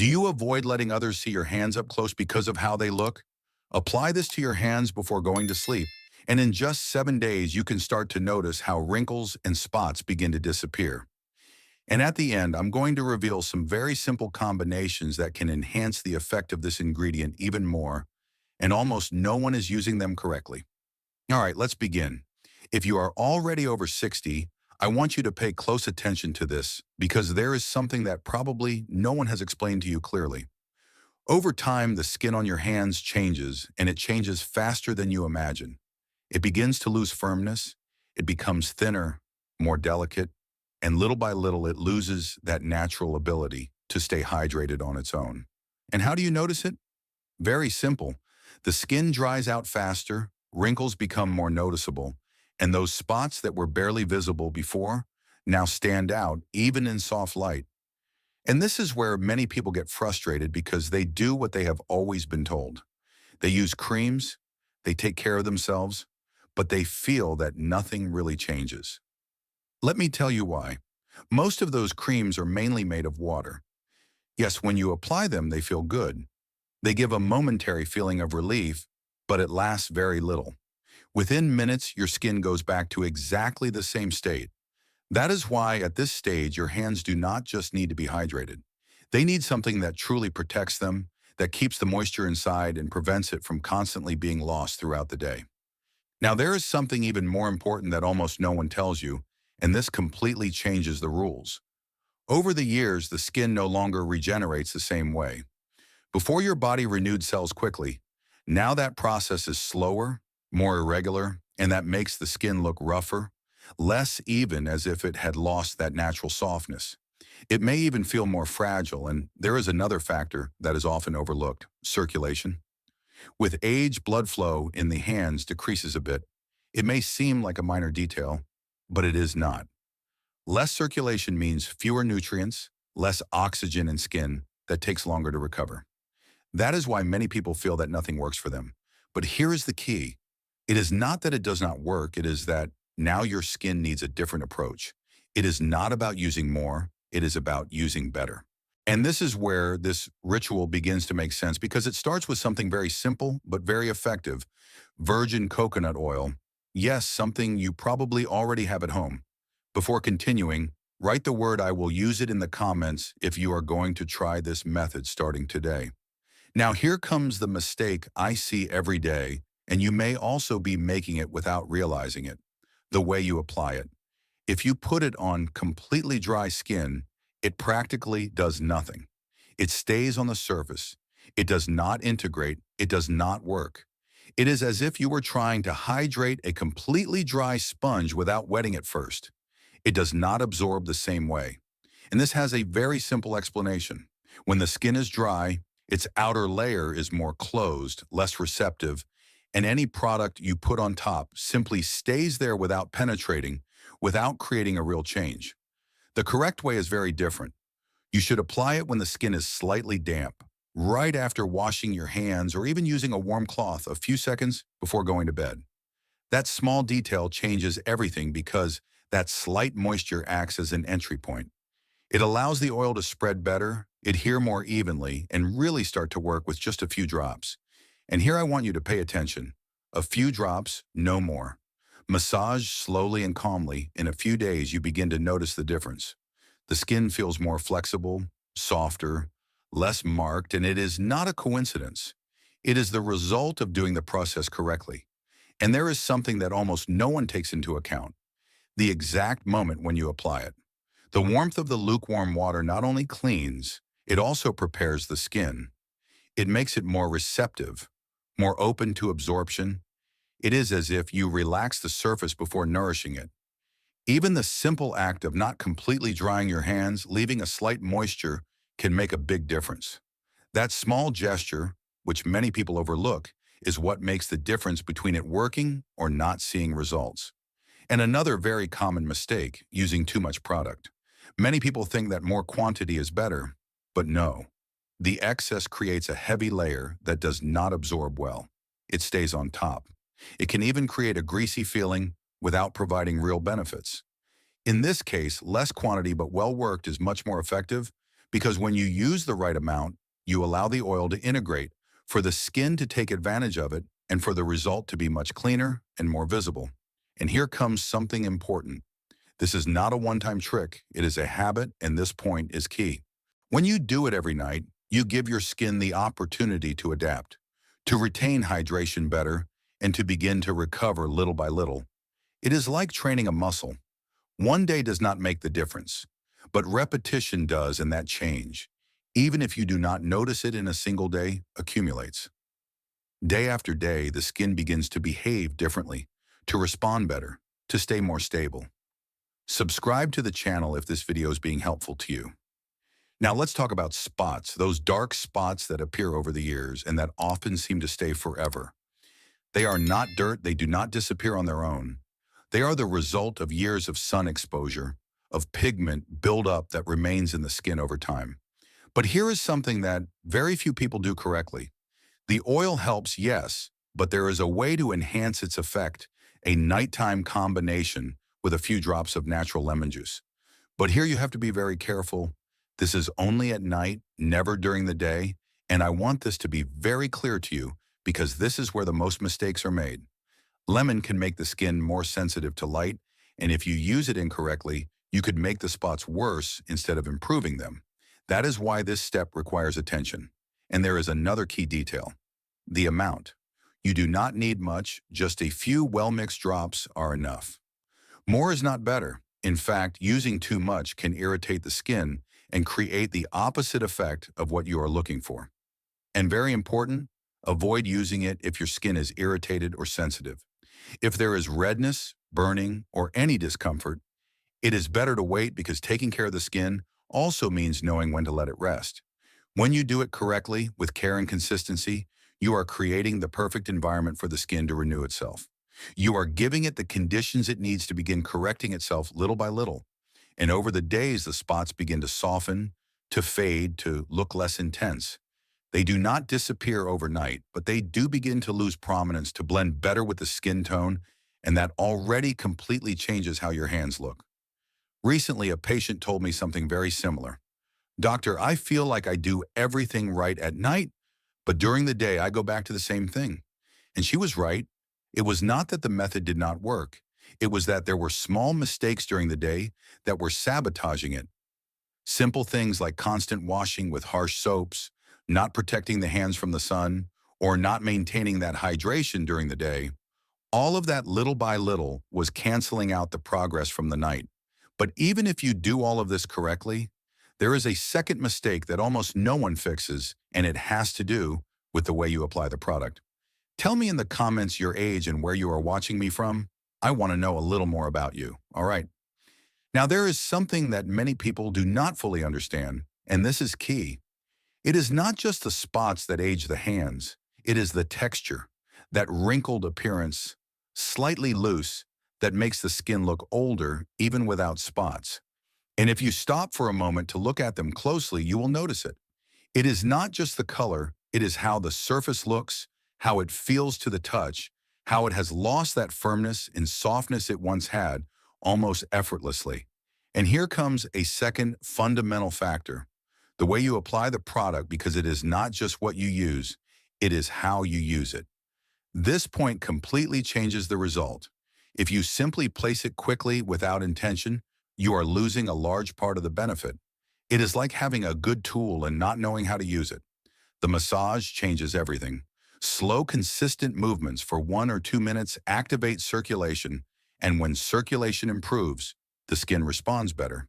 Do you avoid letting others see your hands up close because of how they look? Apply this to your hands before going to sleep, and in just 7 days, you can start to notice how wrinkles and spots begin to disappear. And at the end, I'm going to reveal some very simple combinations that can enhance the effect of this ingredient even more, and almost no one is using them correctly. All right, let's begin. If you are already over 60, I want you to pay close attention to this because there is something that probably no one has explained to you clearly. Over time, the skin on your hands changes, and it changes faster than you imagine. It begins to lose firmness, it becomes thinner, more delicate, and little by little it loses that natural ability to stay hydrated on its own. And how do you notice it? Very simple. The skin dries out faster, wrinkles become more noticeable, and those spots that were barely visible before now stand out even in soft light. And this is where many people get frustrated because they do what they have always been told. They use creams, they take care of themselves, but they feel that nothing really changes. Let me tell you why. Most of those creams are mainly made of water. Yes, when you apply them, they feel good. They give a momentary feeling of relief, but it lasts very little. Within minutes, your skin goes back to exactly the same state. That is why at this stage, your hands do not just need to be hydrated. They need something that truly protects them, that keeps the moisture inside and prevents it from constantly being lost throughout the day. Now, there is something even more important that almost no one tells you, and this completely changes the rules. Over the years, the skin no longer regenerates the same way. Before your body renewed cells quickly, now that process is slower, more irregular, and that makes the skin look rougher, less even, as if it had lost that natural softness. It may even feel more fragile, and there is another factor that is often overlooked: circulation. With age, blood flow in the hands decreases a bit. It may seem like a minor detail, but it is not. Less circulation means fewer nutrients, less oxygen in skin that takes longer to recover. That is why many people feel that nothing works for them. But here is the key. It is not that it does not work, it is that now your skin needs a different approach. It is not about using more, it is about using better. And this is where this ritual begins to make sense because it starts with something very simple but very effective: virgin coconut oil. Yes, something you probably already have at home. Before continuing, write the word "I will use it" in the comments if you are going to try this method starting today. Now here comes the mistake I see every day, and you may also be making it without realizing it: the way you apply it. If you put it on completely dry skin, it practically does nothing. It stays on the surface. It does not integrate. It does not work. It is as if you were trying to hydrate a completely dry sponge without wetting it first. It does not absorb the same way. And this has a very simple explanation. When the skin is dry, its outer layer is more closed, less receptive, and any product you put on top simply stays there without penetrating, without creating a real change. The correct way is very different. You should apply it when the skin is slightly damp, right after washing your hands or even using a warm cloth a few seconds before going to bed. That small detail changes everything because that slight moisture acts as an entry point. It allows the oil to spread better, adhere more evenly, and really start to work with just a few drops. And here I want you to pay attention. A few drops, no more. Massage slowly and calmly. In a few days, you begin to notice the difference. The skin feels more flexible, softer, less marked, and it is not a coincidence. It is the result of doing the process correctly. And there is something that almost no one takes into account: the exact moment when you apply it. The warmth of the lukewarm water not only cleans, it also prepares the skin. It makes it more receptive, more open to absorption. It is as if you relax the surface before nourishing it. Even the simple act of not completely drying your hands, leaving a slight moisture, can make a big difference. That small gesture, which many people overlook, is what makes the difference between it working or not seeing results. And another very common mistake: using too much product. Many people think that more quantity is better, but no. The excess creates a heavy layer that does not absorb well. It stays on top. It can even create a greasy feeling without providing real benefits. In this case, less quantity but well worked is much more effective because when you use the right amount, you allow the oil to integrate, for the skin to take advantage of it, and for the result to be much cleaner and more visible. And here comes something important. This is not a one-time trick. It is a habit, and this point is key. When you do it every night, you give your skin the opportunity to adapt, to retain hydration better, and to begin to recover little by little. It is like training a muscle. One day does not make the difference, but repetition does, and that change, even if you do not notice it in a single day, accumulates. Day after day, the skin begins to behave differently, to respond better, to stay more stable. Subscribe to the channel if this video is being helpful to you. Now let's talk about spots, those dark spots that appear over the years and that often seem to stay forever. They are not dirt, they do not disappear on their own. They are the result of years of sun exposure, of pigment buildup that remains in the skin over time. But here is something that very few people do correctly. The oil helps, yes, but there is a way to enhance its effect, a nighttime combination with a few drops of natural lemon juice. But here you have to be very careful. This is only at night, never during the day, and I want this to be very clear to you because this is where the most mistakes are made. Lemon can make the skin more sensitive to light, and if you use it incorrectly, you could make the spots worse instead of improving them. That is why this step requires attention. And there is another key detail: the amount. You do not need much, just a few well-mixed drops are enough. More is not better. In fact, using too much can irritate the skin and create the opposite effect of what you are looking for. And very important, avoid using it if your skin is irritated or sensitive. If there is redness, burning, or any discomfort, it is better to wait because taking care of the skin also means knowing when to let it rest. When you do it correctly, with care and consistency, you are creating the perfect environment for the skin to renew itself. You are giving it the conditions it needs to begin correcting itself little by little. And over the days, the spots begin to soften, to fade, to look less intense. They do not disappear overnight, but they do begin to lose prominence, to blend better with the skin tone, and that already completely changes how your hands look. Recently, a patient told me something very similar. "Doctor, I feel like I do everything right at night, but during the day I go back to the same thing." And she was right. It was not that the method did not work. It was that there were small mistakes during the day that were sabotaging it. Simple things like constant washing with harsh soaps, not protecting the hands from the sun, or not maintaining that hydration during the day. All of that little by little was canceling out the progress from the night. But even if you do all of this correctly, there is a second mistake that almost no one fixes, and it has to do with the way you apply the product. Tell me in the comments your age and where you are watching me from. I want to know a little more about you. All right. Now, there is something that many people do not fully understand, and this is key. It is not just the spots that age the hands. It is the texture, that wrinkled appearance, slightly loose, that makes the skin look older even without spots. And if you stop for a moment to look at them closely, you will notice it. It is not just the color, it is how the surface looks, how it feels to the touch, how it has lost that firmness and softness it once had, almost effortlessly. And here comes a second fundamental factor: the way you apply the product, because it is not just what you use, it is how you use it. This point completely changes the result. If you simply place it quickly without intention, you are losing a large part of the benefit. It is like having a good tool and not knowing how to use it. The massage changes everything. Slow, consistent movements for 1 or 2 minutes activate circulation, and when circulation improves, the skin responds better.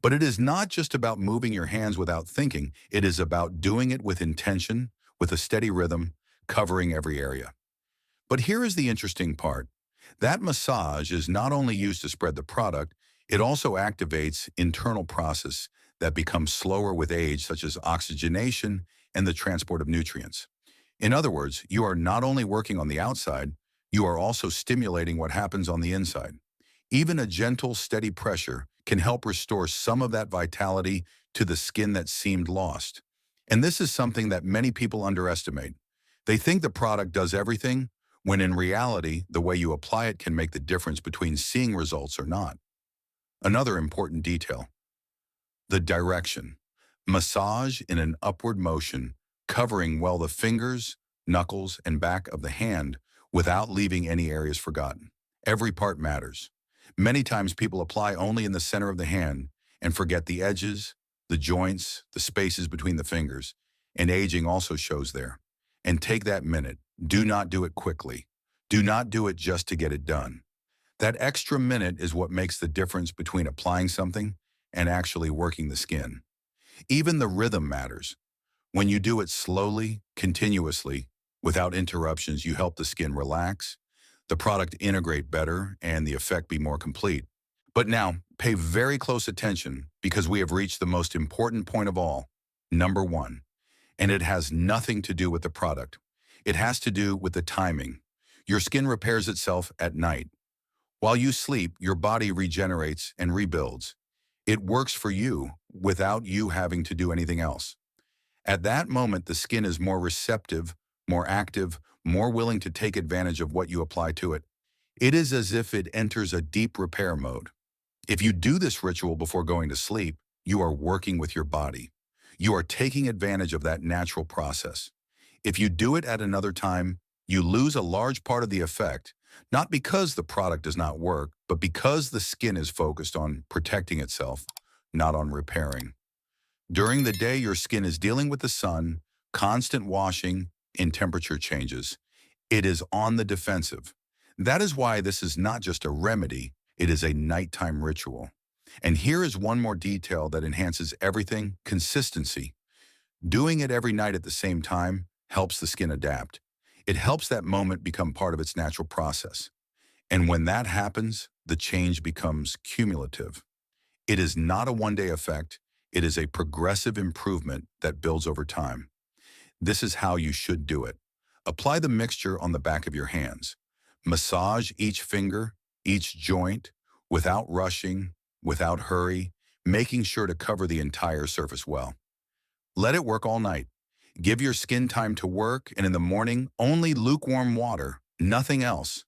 But it is not just about moving your hands without thinking. It is about doing it with intention, with a steady rhythm, covering every area. But here is the interesting part. That massage is not only used to spread the product, it also activates internal process that becomes slower with age, such as oxygenation and the transport of nutrients. In other words, you are not only working on the outside, you are also stimulating what happens on the inside. Even a gentle, steady pressure can help restore some of that vitality to the skin that seemed lost. And this is something that many people underestimate. They think the product does everything, when in reality, the way you apply it can make the difference between seeing results or not. Another important detail: the direction. Massage in an upward motion, covering well the fingers, knuckles, and back of the hand without leaving any areas forgotten. Every part matters. Many times people apply only in the center of the hand and forget the edges, the joints, the spaces between the fingers, and aging also shows there. And take that minute. Do not do it quickly. Do not do it just to get it done. That extra minute is what makes the difference between applying something and actually working the skin. Even the rhythm matters. When you do it slowly, continuously, without interruptions, you help the skin relax, the product integrate better, and the effect be more complete. But now, pay very close attention because we have reached the most important point of all, number one, and it has nothing to do with the product. It has to do with the timing. Your skin repairs itself at night. While you sleep, your body regenerates and rebuilds. It works for you without you having to do anything else. At that moment, the skin is more receptive, more active, more willing to take advantage of what you apply to it. It is as if it enters a deep repair mode. If you do this ritual before going to sleep, you are working with your body. You are taking advantage of that natural process. If you do it at another time, you lose a large part of the effect, not because the product does not work, but because the skin is focused on protecting itself, not on repairing. During the day, your skin is dealing with the sun, constant washing, and temperature changes. It is on the defensive. That is why this is not just a remedy, it is a nighttime ritual. And here is one more detail that enhances everything: consistency. Doing it every night at the same time helps the skin adapt. It helps that moment become part of its natural process. And when that happens, the change becomes cumulative. It is not a one-day effect. It is a progressive improvement that builds over time. This is how you should do it. Apply the mixture on the back of your hands. Massage each finger, each joint, without rushing, without hurry, making sure to cover the entire surface well. Let it work all night. Give your skin time to work, and in the morning, only lukewarm water, nothing else.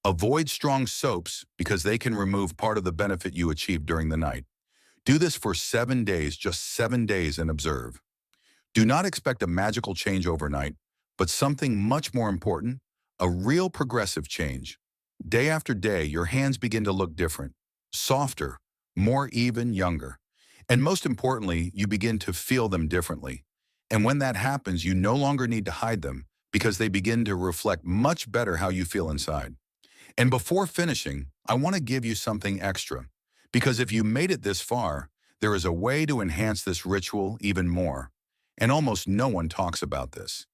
Avoid strong soaps because they can remove part of the benefit you achieved during the night. Do this for 7 days, just 7 days, and observe. Do not expect a magical change overnight, but something much more important, a real progressive change. Day after day, your hands begin to look different, softer, more even, younger. And most importantly, you begin to feel them differently. And when that happens, you no longer need to hide them because they begin to reflect much better how you feel inside. And before finishing, I want to give you something extra, because if you made it this far, there is a way to enhance this ritual even more. And almost no one talks about this.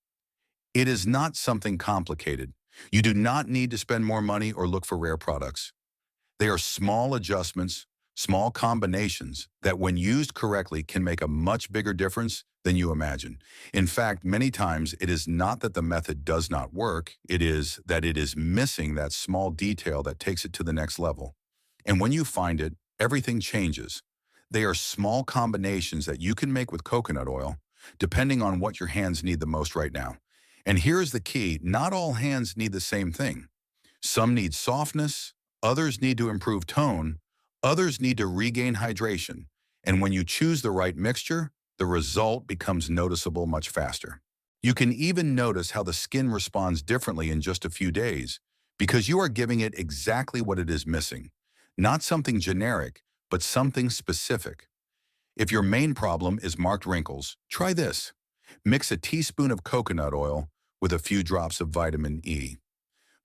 It is not something complicated. You do not need to spend more money or look for rare products. They are small adjustments, small combinations that when used correctly can make a much bigger difference than you imagine. In fact, many times it is not that the method does not work, it is that it is missing that small detail that takes it to the next level. And when you find it, everything changes. They are small combinations that you can make with coconut oil, depending on what your hands need the most right now. And here is the key: not all hands need the same thing. Some need softness, others need to improve tone, others need to regain hydration. And when you choose the right mixture, the result becomes noticeable much faster. You can even notice how the skin responds differently in just a few days because you are giving it exactly what it is missing. Not something generic, but something specific. If your main problem is marked wrinkles, try this. Mix a teaspoon of coconut oil with a few drops of vitamin E.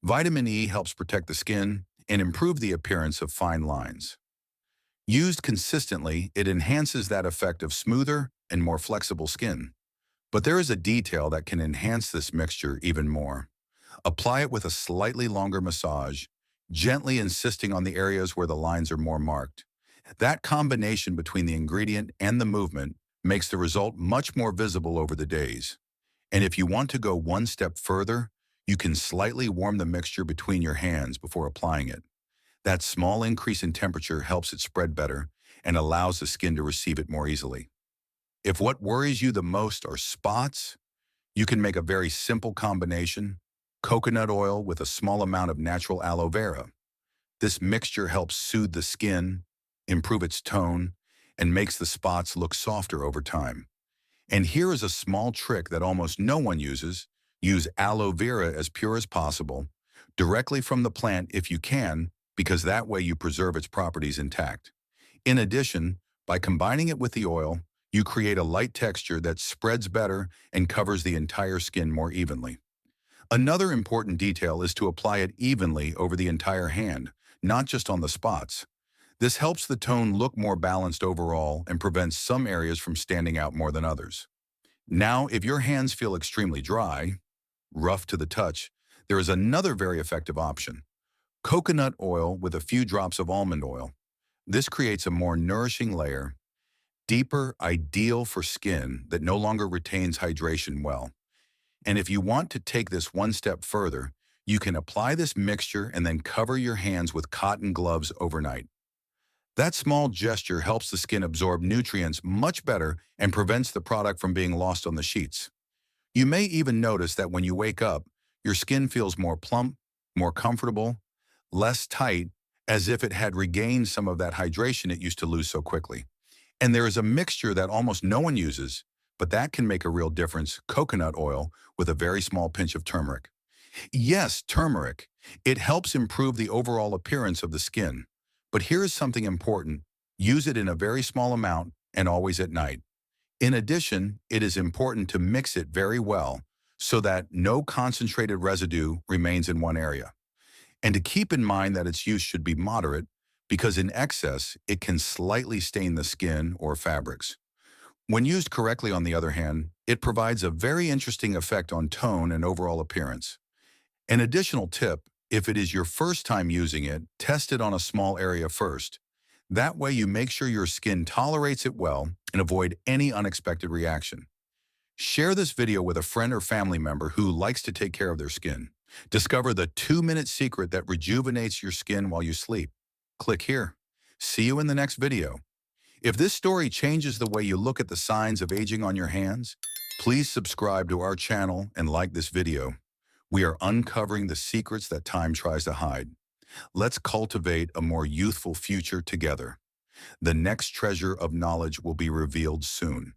Vitamin E helps protect the skin and improve the appearance of fine lines. Used consistently, it enhances that effect of smoother and more flexible skin. But there is a detail that can enhance this mixture even more. Apply it with a slightly longer massage, gently insisting on the areas where the lines are more marked. That combination between the ingredient and the movement makes the result much more visible over the days. And if you want to go one step further, you can slightly warm the mixture between your hands before applying it. That small increase in temperature helps it spread better and allows the skin to receive it more easily. If what worries you the most are spots, you can make a very simple combination: coconut oil with a small amount of natural aloe vera. This mixture helps soothe the skin, improve its tone, and makes the spots look softer over time. And here is a small trick that almost no one uses. Use aloe vera as pure as possible, directly from the plant if you can, because that way you preserve its properties intact. In addition, by combining it with the oil, you create a light texture that spreads better and covers the entire skin more evenly. Another important detail is to apply it evenly over the entire hand, not just on the spots. This helps the tone look more balanced overall and prevents some areas from standing out more than others. Now, if your hands feel extremely dry, rough to the touch, there is another very effective option: coconut oil with a few drops of almond oil. This creates a more nourishing layer, deeper, ideal for skin that no longer retains hydration well. And if you want to take this one step further, you can apply this mixture and then cover your hands with cotton gloves overnight. That small gesture helps the skin absorb nutrients much better and prevents the product from being lost on the sheets. You may even notice that when you wake up, your skin feels more plump, more comfortable, less tight, as if it had regained some of that hydration it used to lose so quickly. And there is a mixture that almost no one uses, but that can make a real difference: coconut oil with a very small pinch of turmeric. Yes, turmeric. It helps improve the overall appearance of the skin. But here is something important: use it in a very small amount and always at night. In addition, it is important to mix it very well so that no concentrated residue remains in one area. And to keep in mind that its use should be moderate, because in excess, it can slightly stain the skin or fabrics. When used correctly, on the other hand, it provides a very interesting effect on tone and overall appearance. An additional tip: if it is your first time using it, test it on a small area first. That way you make sure your skin tolerates it well and avoid any unexpected reaction. Share this video with a friend or family member who likes to take care of their skin. Discover the 2-minute secret that rejuvenates your skin while you sleep. Click here. See you in the next video. If this story changes the way you look at the signs of aging on your hands, please subscribe to our channel and like this video. We are uncovering the secrets that time tries to hide. Let's cultivate a more youthful future together. The next treasure of knowledge will be revealed soon.